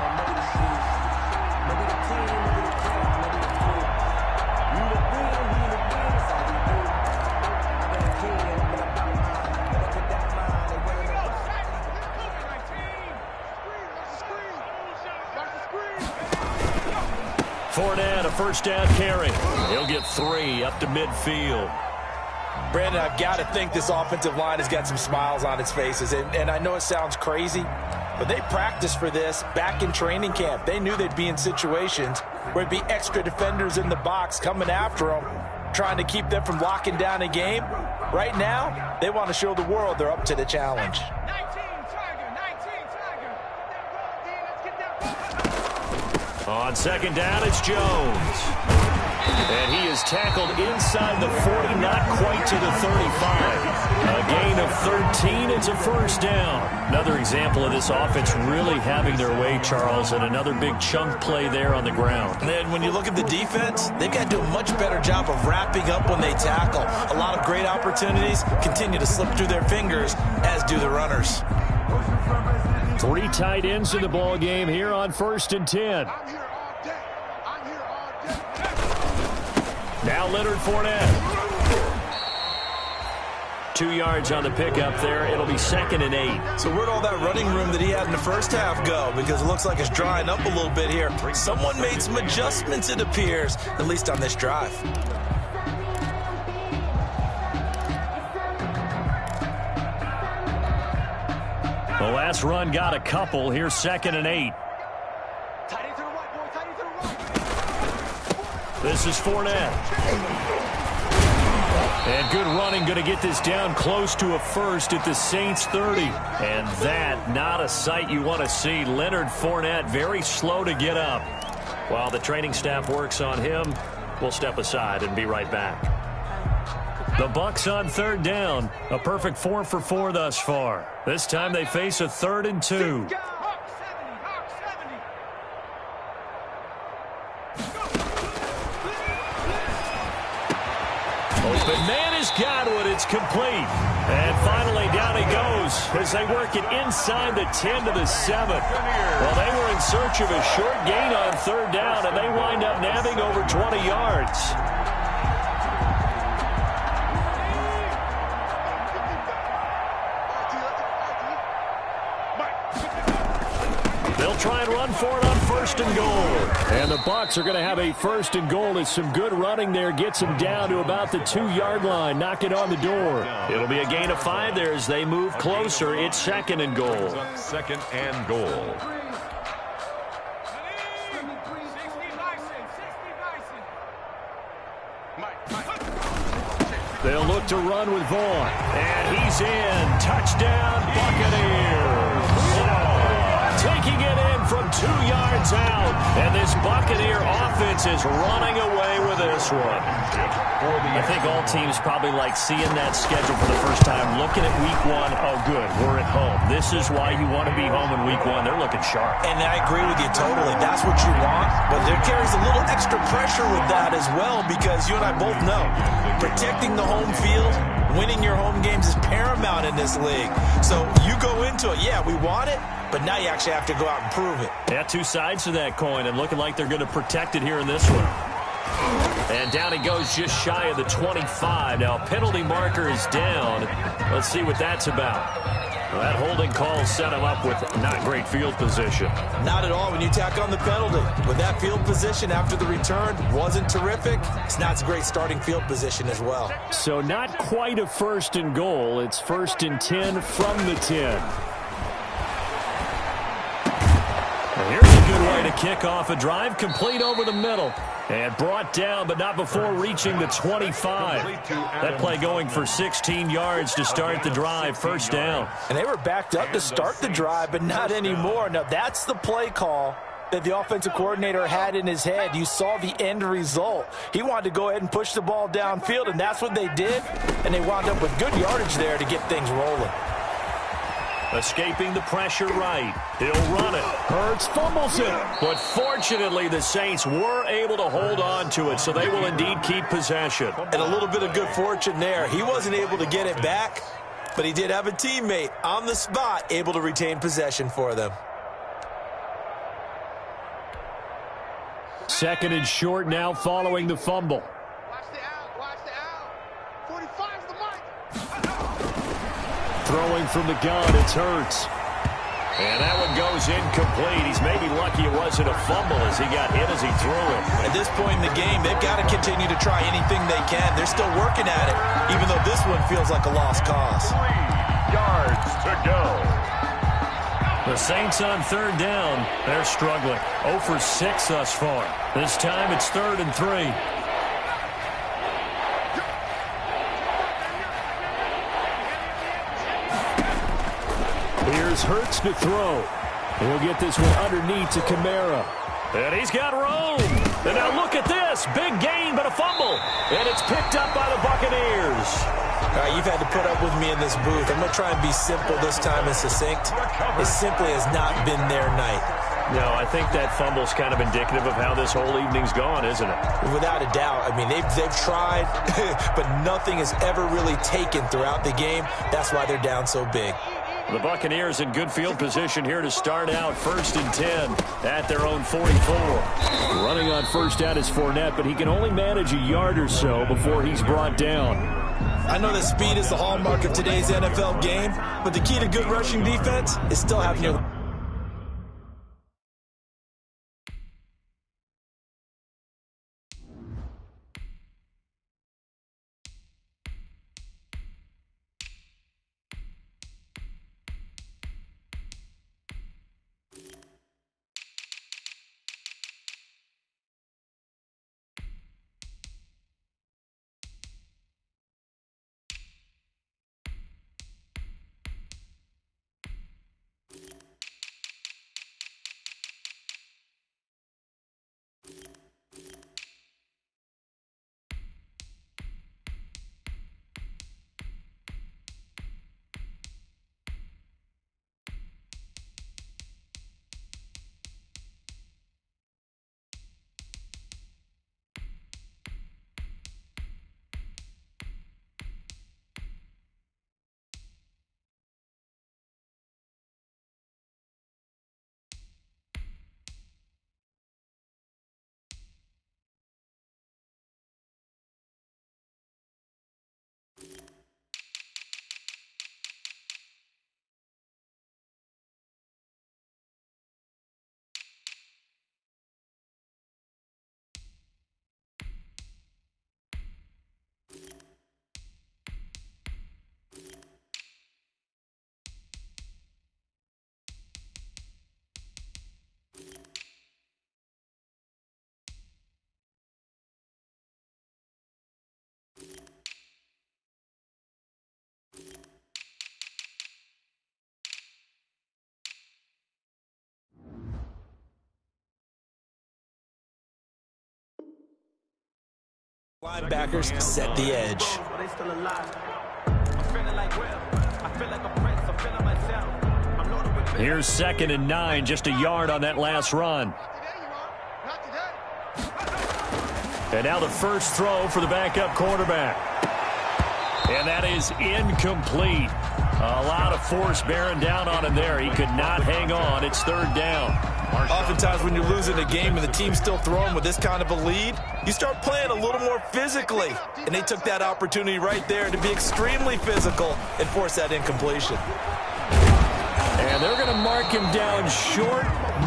Fournette, a 1st down carry. He'll get 3 up to midfield. Brandon, I've got to think this offensive line has got some smiles on its faces. And I know it sounds crazy, but they practiced for this back in training camp. They knew they'd be in situations where it'd be extra defenders in the box coming after them, trying to keep them from locking down a game. Right now, they want to show the world they're up to the challenge. On 2nd down, it's Jones. And he is tackled inside the 40, not quite to the 35. A gain of 13, it's a 1st down. Another example of this offense really having their way, Charles, and another big chunk play there on the ground. And when you look at the defense, they've got to do a much better job of wrapping up when they tackle. A lot of great opportunities continue to slip through their fingers, as do the runners. 3 tight ends in the ball game here on 1st and 10. Now Leonard Fournette. 2 yards on the pickup there. It'll be 2nd and 8. So where'd all that running room that he had in the 1st half go? Because it looks like it's drying up a little bit here. Someone made some adjustments, it appears, at least on this drive. The last run got a couple. Here's 2nd and 8. This is Fournette. And good running, going to get this down close to a 1st at the Saints 30. And that, not a sight you want to see. Leonard Fournette very slow to get up. While the training staff works on him, we'll step aside and be right back. The Bucs on third down. A perfect 4 for 4 thus far. This time they face a 3rd and 2. Open man has got one. It's complete. And finally down he goes as they work it inside the 10 to the 7. Well, they were in search of a short gain on third down, and they wind up nabbing over 20 yards. They'll try and run for it on 1st and goal. And the Bucs are going to have a 1st and goal as some good running there gets them down to about the 2-yard line. Knock it on the door. It'll be a gain of 5 there as they move closer. It's 2nd and goal. 2nd and goal. They'll look to run with Vaughn. And he's in. Touchdown, Buccaneers. Taking it in from 2 yards out. And this Buccaneer offense is running away with this one. I think all teams probably like seeing that schedule for the first time, looking at week 1. Oh, good, we're at home. This is why you want to be home in week 1. They're looking sharp. And I agree with you totally. That's what you want. But there carries a little extra pressure with that as well, because you and I both know protecting the home field, winning your home games is paramount in this league. So you go into it, yeah, we want it, but now you actually have to go out and prove it. Yeah, 2 sides to that coin, and looking like they're going to protect it here in this one. And down he goes just shy of the 25. Now, penalty marker is down. Let's see what that's about. Well, that holding call set him up with not great field position. Not at all when you tack on the penalty. With that field position after the return wasn't terrific, it's not a great starting field position as well. So not quite a 1st and goal. It's 1st and 10 from the 10. Here's a good way to kick off a drive, complete over the middle. And brought down, but not before reaching the 25. That play going for 16 yards to start the drive, 1st down. And they were backed up to start the drive, but not anymore. Now, that's the play call that the offensive coordinator had in his head. You saw the end result. He wanted to go ahead and push the ball downfield, and that's what they did. And they wound up with good yardage there to get things rolling. Escaping the pressure right. He'll run it. Hurts fumbles it. But fortunately, the Saints were able to hold on to it, so they will indeed keep possession. And a little bit of good fortune there. He wasn't able to get it back, but he did have a teammate on the spot able to retain possession for them. 2nd and short now following the fumble. Watch the out. Watch the out. 45's the mark. Throwing from the gun, it's Hurts. And that one goes incomplete. He's maybe lucky it wasn't a fumble as he got hit as he threw it. At this point in the game, they've got to continue to try anything they can. They're still working at it, even though this one feels like a lost cause. 3 yards to go. The Saints on 3rd down. They're struggling. 0 for 6 thus far. This time it's 3rd and 3. Here's Hurts to throw. He'll get this one underneath to Kamara. And he's got room. And now look at this. Big gain, but a fumble. And it's picked up by the Buccaneers. All right, you've had to put up with me in this booth. I'm going to try and be simple this time and succinct. It simply has not been their night. No, I think that fumble's kind of indicative of how this whole evening's gone, isn't it? Without a doubt. I mean, they've tried, but nothing has ever really taken throughout the game. That's why they're down so big. The Buccaneers in good field position here to start out 1st and 10 at their own 44. Running on 1st down is Fournette, but he can only manage a yard or so before he's brought down. I know that speed is the hallmark of today's NFL game, but the key to good rushing defense is still having your... Linebackers set the edge. Here's 2nd and 9, just a yard on that last run. And now the first throw for the backup quarterback. And that is incomplete. A lot of force bearing down on him there. He could not hang on. It's 3rd down. Oftentimes when you're losing a game and the team's still throwing with this kind of a lead, you start playing a little more physically. And they took that opportunity right there to be extremely physical and force that incompletion. And they're going to mark him down short,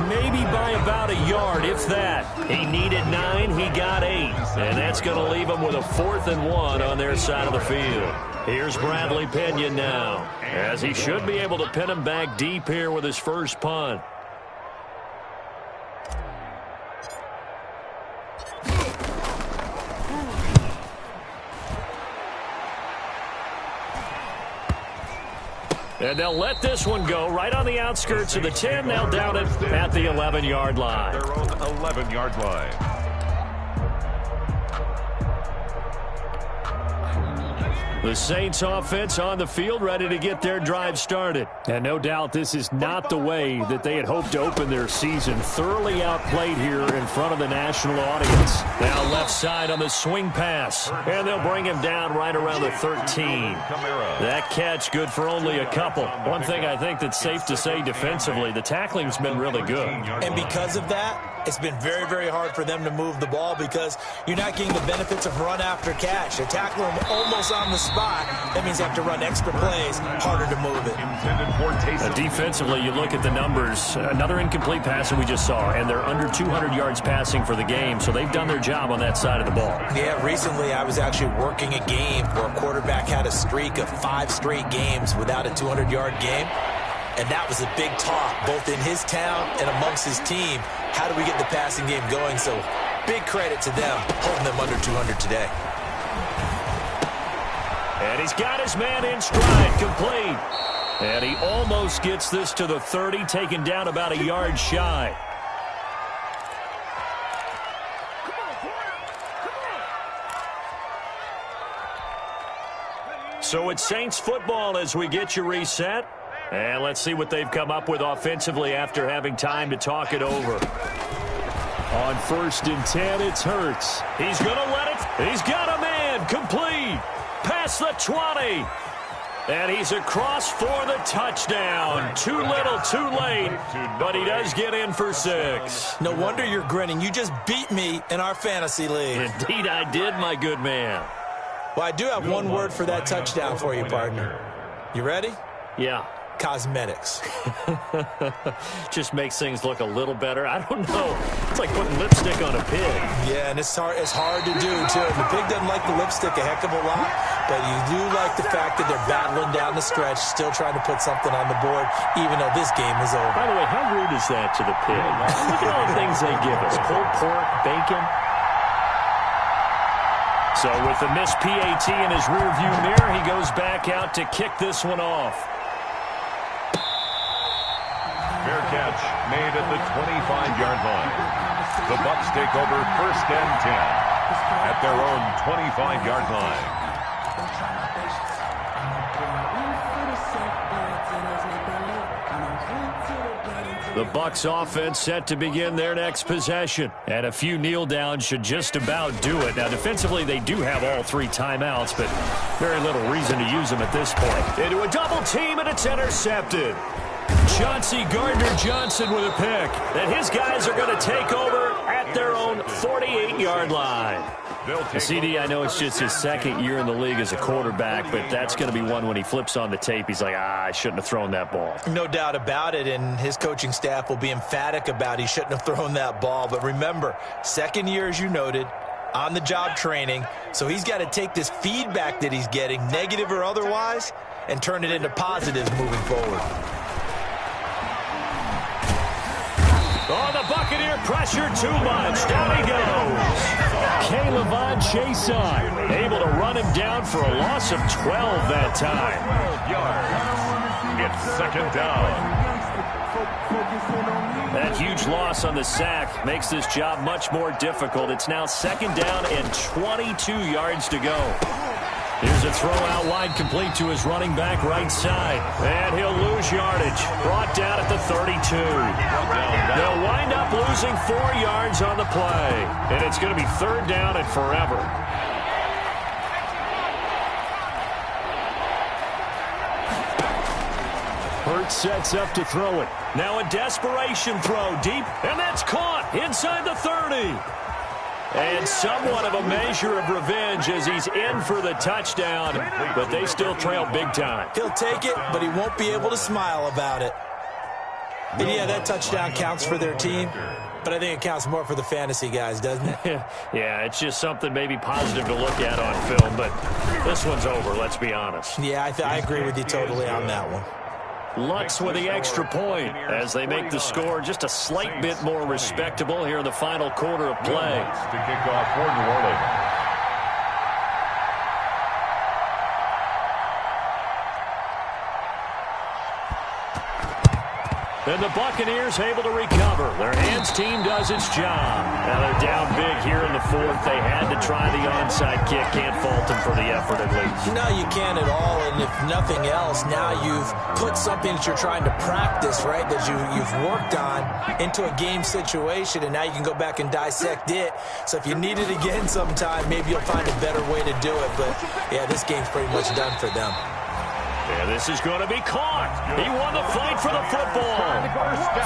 maybe by about a yard, if that. He needed 9, he got 8. And that's going to leave him with a 4th and 1 on their side of the field. Here's Bradley Pena now, as he should be able to pin him back deep here with his first punt. And they'll let this one go right on the outskirts of the 10. They'll down it at the 11-yard line. Their own 11-yard line. The Saints offense on the field, ready to get their drive started. And no doubt this is not the way that they had hoped to open their season. Thoroughly outplayed here in front of the national audience. Now left side on the swing pass. And they'll bring him down right around the 13. That catch good for only a couple. One thing I think that's safe to say defensively, the tackling's been really good. And because of that, it's been very, very hard for them to move the ball because you're not getting the benefits of run after catch. They tackle them almost on the spot. That means you have to run extra plays, harder to move it. Defensively, you look at the numbers. Another incomplete pass that we just saw, and they're under 200 yards passing for the game, so they've done their job on that side of the ball. Yeah, recently I was actually working a game where a quarterback had a streak of 5 straight games without a 200-yard game. And that was a big talk, both in his town and amongst his team. How do we get the passing game going? So big credit to them, holding them under 200 today. And he's got his man in stride, complete. And he almost gets this to the 30, taken down about a yard shy. So it's Saints football as we get you reset. And let's see what they've come up with offensively after having time to talk it over. On 1st and 10, it's Hurts. He's going to let it. He's got a man complete. Past the 20. And he's across for the touchdown. Too little, too late. But he does get in for 6. No wonder you're grinning. You just beat me in our fantasy league. Indeed I did, my good man. Well, I do have one word for that touchdown for you, partner. You ready? Yeah. Cosmetics. Just makes things look a little better. I don't know. It's like putting lipstick on a pig. Yeah, and it's hard to do, too. The pig doesn't like the lipstick a heck of a lot, but you do like the fact that they're battling down the stretch, still trying to put something on the board, even though this game is over. By the way, how rude is that to the pig? Look at all the things they give us. Pulled pork, bacon. So with the missed PAT in his rearview mirror, he goes back out to kick this one off. Fair catch made at the 25-yard line. The Bucs take over 1st and 10 at their own 25-yard line. The Bucs offense set to begin their next possession. And a few kneel downs should just about do it. Now, defensively, they do have all 3 timeouts, but very little reason to use them at this point. Into a double team, and it's intercepted. Chauncey Gardner-Johnson with a pick. And his guys are going to take over at their own 48-yard line. CD, I know it's just his 2nd year in the league as a quarterback, but that's going to be one when he flips on the tape. He's like, I shouldn't have thrown that ball. No doubt about it, and his coaching staff will be emphatic about he shouldn't have thrown that ball. But remember, 2nd year, as you noted, on-the-job training, so he's got to take this feedback that he's getting, negative or otherwise, and turn it into positives moving forward. Oh, the Buccaneer pressure too much. Down he goes. Caleb Chason able to run him down for a loss of 12 that time. 12 yards. It's 2nd down. That huge loss on the sack makes this job much more difficult. It's now 2nd down and 22 yards to go. Here's a throw out wide, complete to his running back right side. And he'll lose yardage. Brought down at the 32. They'll wind up losing 4 yards on the play. And it's going to be 3rd down and forever. Hurts sets up to throw it. Now a desperation throw deep, and that's caught inside the 30. And somewhat of a measure of revenge as he's in for the touchdown, but they still trail big time. He'll take it, but he won't be able to smile about it. And yeah, that touchdown counts for their team, but I think it counts more for the fantasy guys, doesn't it? Yeah, it's just something maybe positive to look at on film, but this one's over, let's be honest. Yeah, I agree with you totally on that one. Lutz with the extra point as they make the score just a slight bit more respectable here in the final quarter of play. To kick off for New Orleans. And the Buccaneers able to recover. Their hands team does its job. Now they're down big here in the 4th. They had to try the onside kick. Can't fault them for the effort at least. No, you can't at all. And if nothing else, now you've put something that you're trying to practice, right, that you've worked on into a game situation, and now you can go back and dissect it. So if you need it again sometime, maybe you'll find a better way to do it. But, yeah, this game's pretty much done for them. Yeah, this is going to be caught. He won the fight for the football.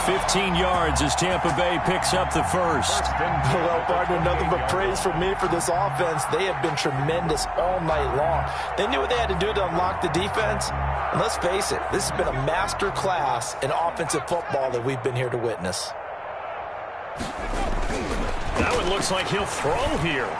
15 yards as Tampa Bay picks up the first. Well, partner, nothing but praise from me for this offense. They have been tremendous all night long. They knew what they had to do to unlock the defense. And let's face it, this has been a master class in offensive football that we've been here to witness. That one looks like he'll throw here.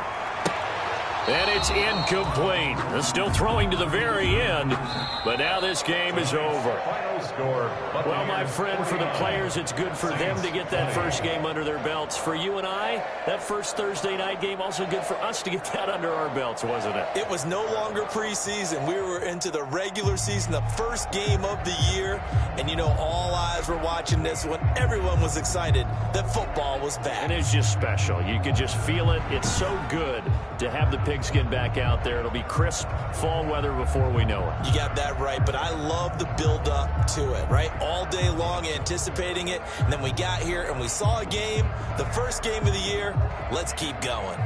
And it's incomplete. They're still throwing to the very end, but now this game is over. Final score. Well, my friend, for the players, it's good for them to get that first game under their belts. For you and I, that first Thursday night game, also good for us to get that under our belts, wasn't it? It was no longer preseason. We were into the regular season, the first game of the year. And, you know, all eyes were watching this one. Everyone was excited that football was back. And it's just special. You could just feel it. It's so good to have the pigskin back out there. It'll be crisp fall weather before we know it. You got that right, but I love the build-up to it, right? All day long anticipating it, and then we got here and we saw a game, the first game of the year. Let's keep going.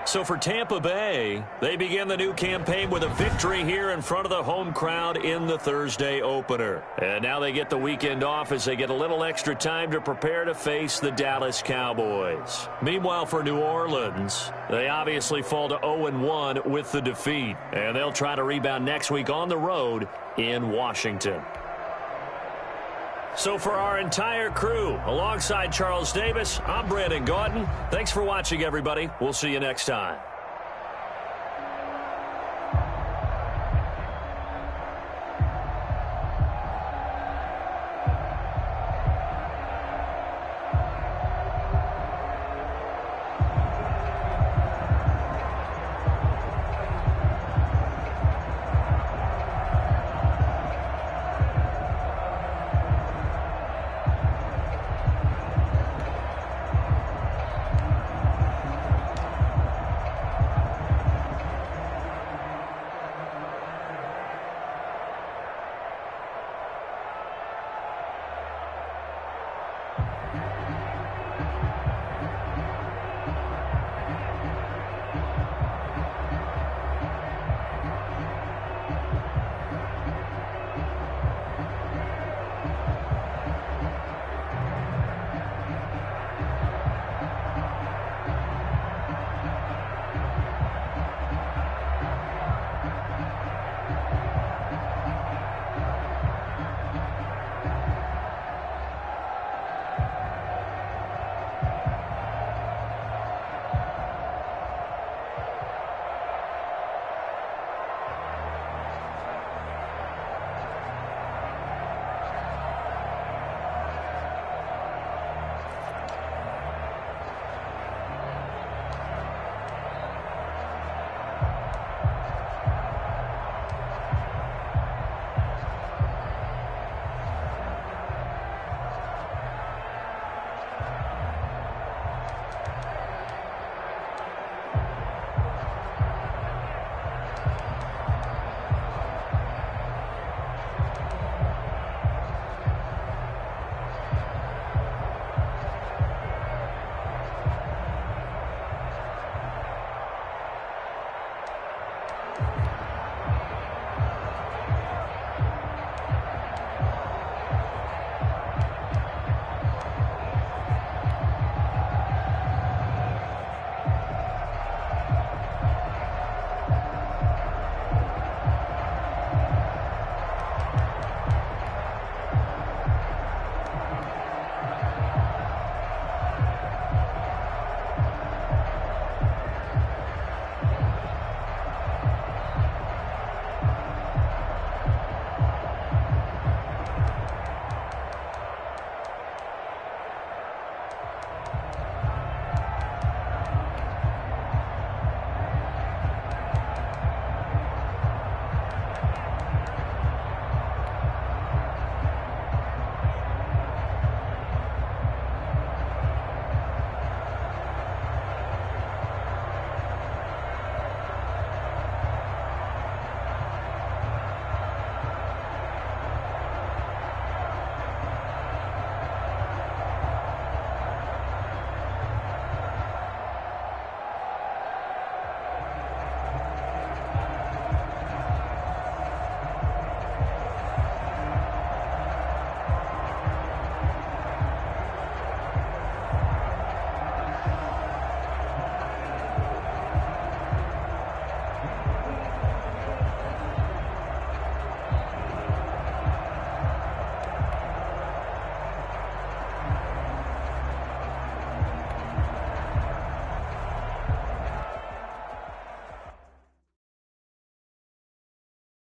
So for Tampa Bay, they begin the new campaign with a victory here in front of the home crowd in the Thursday opener. And now they get the weekend off as they get a little extra time to prepare to face the Dallas Cowboys. Meanwhile, for New Orleans, they obviously fall to 0-1 with the defeat. And they'll try to rebound next week on the road in Washington. So for our entire crew, alongside Charles Davis, I'm Brandon Gaudin. Thanks for watching, everybody. We'll see you next time.